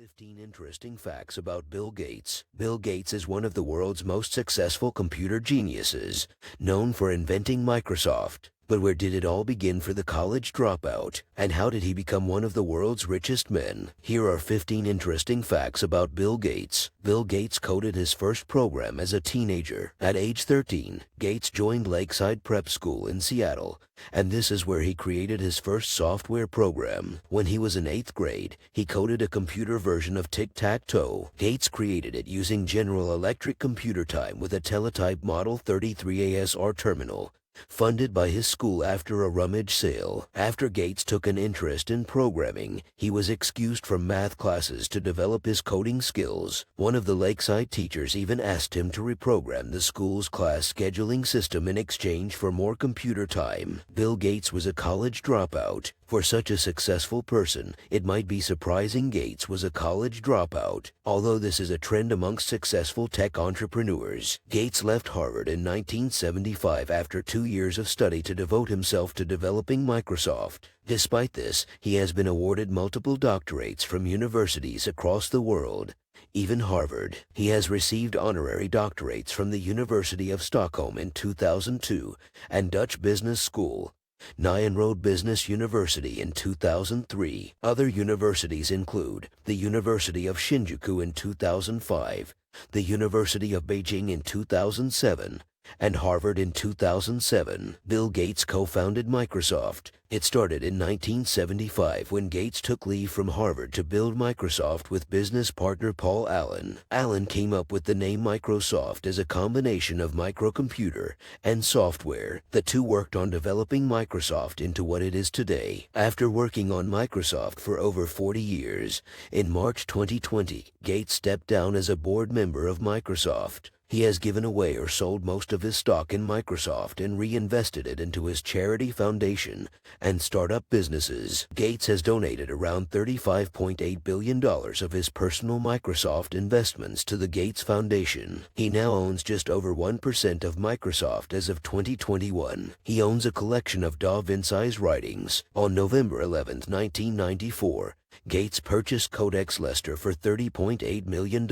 15 interesting facts about Bill Gates. Bill Gates is one of the world's most successful computer geniuses, known for inventing Microsoft. But where did it all begin for the college dropout? And how did he become one of the world's richest men? Here are 15 interesting facts about Bill Gates. Bill Gates coded his first program as a teenager. At age 13, Gates joined Lakeside Prep School in Seattle, and this is where he created his first software program. When he was in 8th grade, he coded a computer version of tic-tac-toe. Gates created it using General Electric computer time with a teletype Model 33ASR terminal, funded by his school after a rummage sale. After Gates took an interest in programming, he was excused from math classes to develop his coding skills. One of the Lakeside teachers even asked him to reprogram the school's class scheduling system in exchange for more computer time. Bill Gates was a college dropout. For such a successful person, it might be surprising Gates was a college dropout. Although this is a trend amongst successful tech entrepreneurs, Gates left Harvard in 1975 after 2 years of study to devote himself to developing Microsoft. Despite this, he has been awarded multiple doctorates from universities across the world, even Harvard. He has received honorary doctorates from the University of Stockholm in 2002 and Dutch Business School, Nyenrode Business University in 2003. Other universities include the University of Shinjuku in 2005, the University of Beijing in 2007, and Harvard in 2007. Bill Gates co-founded Microsoft. It started in 1975 when Gates took leave from Harvard to build Microsoft with business partner Paul Allen. Allen came up with the name Microsoft as a combination of microcomputer and software. The two worked on developing Microsoft into what it is today. After working on Microsoft for over 40 years, in March 2020, Gates stepped down as a board member of Microsoft. He has given away or sold most of his stock in Microsoft and reinvested it into his charity foundation and startup businesses. Gates has donated around $35.8 billion of his personal Microsoft investments to the Gates Foundation. He now owns just over 1% of Microsoft as of 2021. He owns a collection of Da Vinci's writings. On November 11, 1994, Gates purchased Codex Leicester for $30.8 million.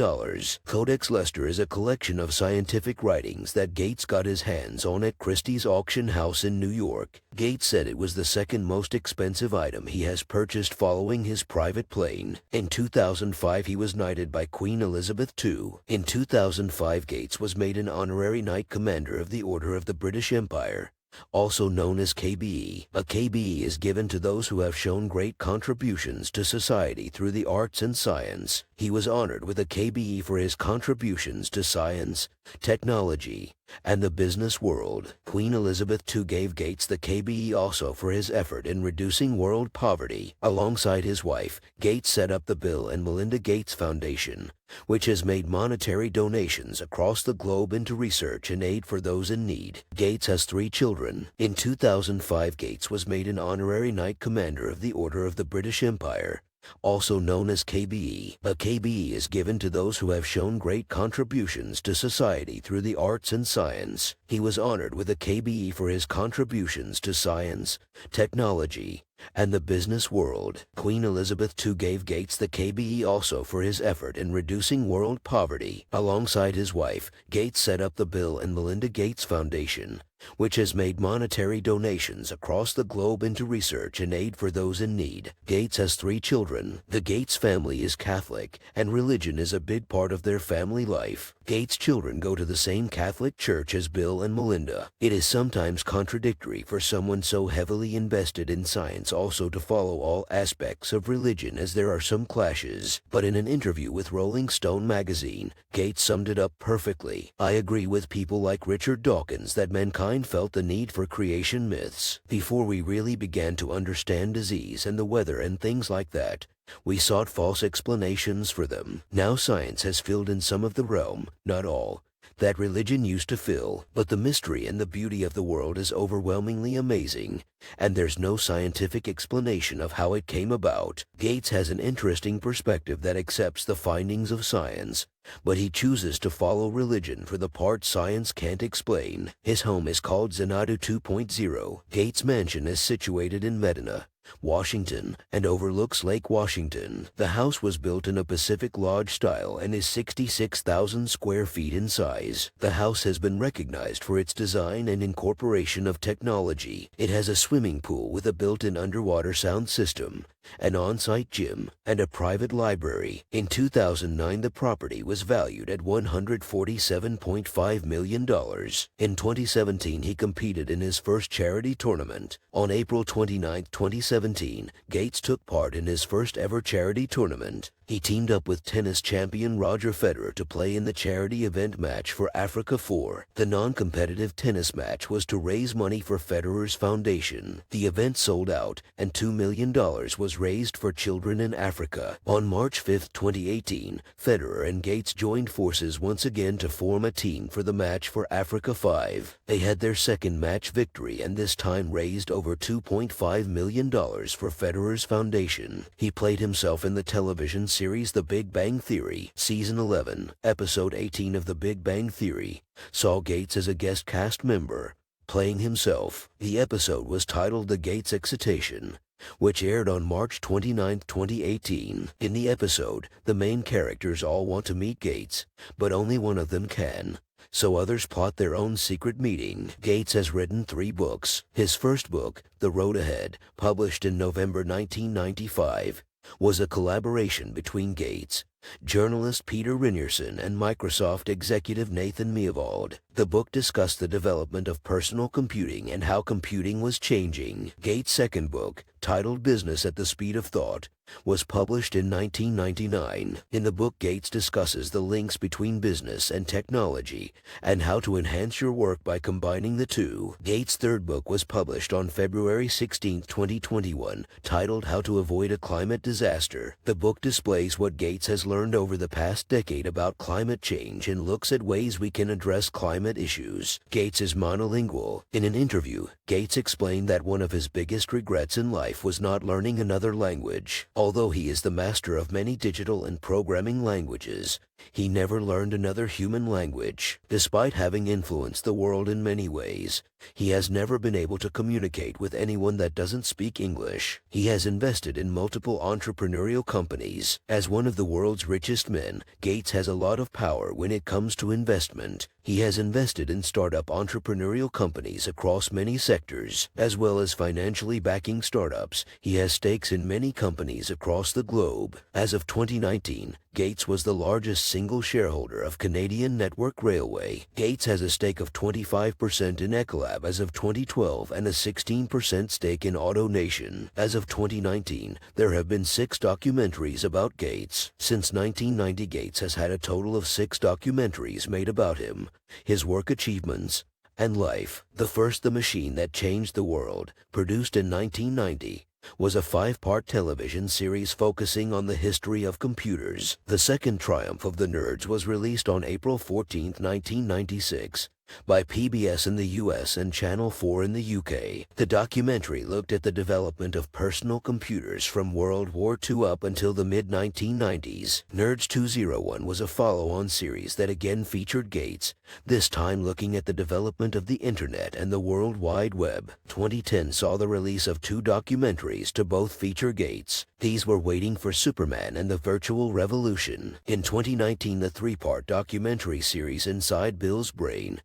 Codex Leicester is a collection of scientific writings that Gates got his hands on at Christie's auction house in New York. Gates said it was the second most expensive item he has purchased following his private plane. In 2005, he was knighted by Queen Elizabeth II. In 2005, Gates was made an honorary Knight Commander of the Order of the British Empire, also known as KBE. A KBE is given to those who have shown great contributions to society through the arts and science. He was honored with a KBE for his contributions to science, technology, and the business world. Queen Elizabeth II gave Gates the KBE also for his effort in reducing world poverty. Alongside his wife, Gates set up the Bill and Melinda Gates Foundation, which has made monetary donations across the globe into research and aid for those in need. Gates has 3 children. In 2005, Gates was made an honorary Knight Commander of the Order of the British Empire, also known as KBE. A KBE is given to those who have shown great contributions to society through the arts and science. He was honored with a KBE for his contributions to science, technology, and the business world. Queen Elizabeth II gave Gates the KBE also for his effort in reducing world poverty. Alongside his wife, Gates set up the Bill and Melinda Gates Foundation, which has made monetary donations across the globe into research and aid for those in need. Gates has 3 children. The Gates family is Catholic, and religion is a big part of their family life. Gates' children go to the same Catholic church as Bill and Melinda. It is sometimes contradictory for someone so heavily invested in science also to follow all aspects of religion, as there are some clashes. But in an interview with Rolling Stone magazine, Gates summed it up perfectly. "I agree with people like Richard Dawkins that mankind felt the need for creation myths. Before we really began to understand disease and the weather and things like that, we sought false explanations for them. Now science has filled in some of the realm, not all, that religion used to fill, but the mystery and the beauty of the world is overwhelmingly amazing, and there's no scientific explanation of how it came about." Gates has an interesting perspective that accepts the findings of science, but he chooses to follow religion for the part science can't explain. His home is called Xanadu 2.0. Gates' mansion is situated in Medina, Washington, and overlooks Lake Washington. The house was built in a Pacific Lodge style and is 66,000 square feet in size. The house has been recognized for its design and incorporation of technology. It has a swimming pool with a built-in underwater sound system, an on-site gym, and a private library. In 2009, the property was valued at $147.5 million. In 2017, he competed in his first charity tournament. On April 29, 2017, Gates took part in his first ever charity tournament. He teamed up with tennis champion Roger Federer to play in the charity event match for Africa 4. The non-competitive tennis match was to raise money for Federer's foundation. The event sold out, and $2 million was raised for children in Africa. On March 5, 2018, Federer and Gates joined forces once again to form a team for the match for Africa 5. They had their second match victory and this time raised over $2.5 million for Federer's foundation. He played himself in the television series The Big Bang Theory. Season 11, Episode 18 of The Big Bang Theory saw Gates as a guest cast member, playing himself. The episode was titled The Gates Excitation, which aired on March 29, 2018. In the episode, the main characters all want to meet Gates, but only one of them can, so others plot their own secret meeting. Gates has written 3 books. His first book, The Road Ahead, published in November 1995, was a collaboration between Gates, journalist Peter Rynearson, and Microsoft executive Nathan Myhrvold. The book discussed the development of personal computing and how computing was changing. Gates' second book, titled Business at the Speed of Thought, was published in 1999. In the book, Gates discusses the links between business and technology and how to enhance your work by combining the two. Gates' third book was published on February 16, 2021, titled How to Avoid a Climate Disaster. The book displays what Gates has learned over the past decade about climate change and looks at ways we can address climate issues. Gates is monolingual. In an interview, Gates explained that one of his biggest regrets in life was not learning another language. Although he is the master of many digital and programming languages, he never learned another human language. Despite having influenced the world in many ways, he has never been able to communicate with anyone that doesn't speak English. He has invested in multiple entrepreneurial companies. As one of the world's richest men, Gates has a lot of power when it comes to investment. He has invested in startup entrepreneurial companies across many sectors, as well as financially backing startups. He has stakes in many companies across the globe. As of 2019, Gates was the largest single shareholder of Canadian Network Railway. Gates has a stake of 25% in Ecolab as of 2012 and a 16% stake in AutoNation. As of 2019, there have been 6 documentaries about Gates. Since 1990, Gates has had a total of 6 documentaries made about him, his work achievements, and life. The first, The Machine That Changed the World, produced in 1990, was a 5-part television series focusing on the history of computers. The second, Triumph of the Nerds, was released on April 14, 1996, by PBS in the US and Channel 4 in the UK. The documentary looked at the development of personal computers from World War II up until the mid-1990s. Nerds 201 was a follow-on series that again featured Gates, this time looking at the development of the Internet and the World Wide Web. 2010 saw the release of 2 documentaries to both feature Gates. These were Waiting for Superman and The Virtual Revolution. In 2019, the 3-part documentary series Inside Bill's Brain,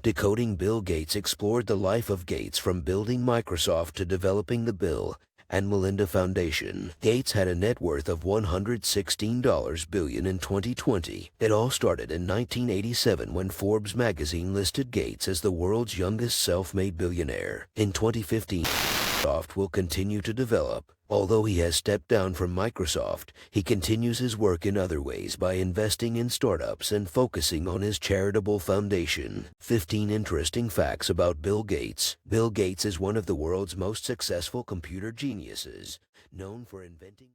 Decoding Bill Gates, explored the life of Gates from building Microsoft to developing the Bill and Melinda Foundation. Gates had a net worth of $116 billion in 2020. It all started in 1987 when Forbes magazine listed Gates as the world's youngest self-made billionaire. In 2015, Microsoft will continue to develop. Although he has stepped down from Microsoft, he continues his work in other ways by investing in startups and focusing on his charitable foundation. 15 interesting facts about Bill Gates. Bill Gates is one of the world's most successful computer geniuses, known for inventing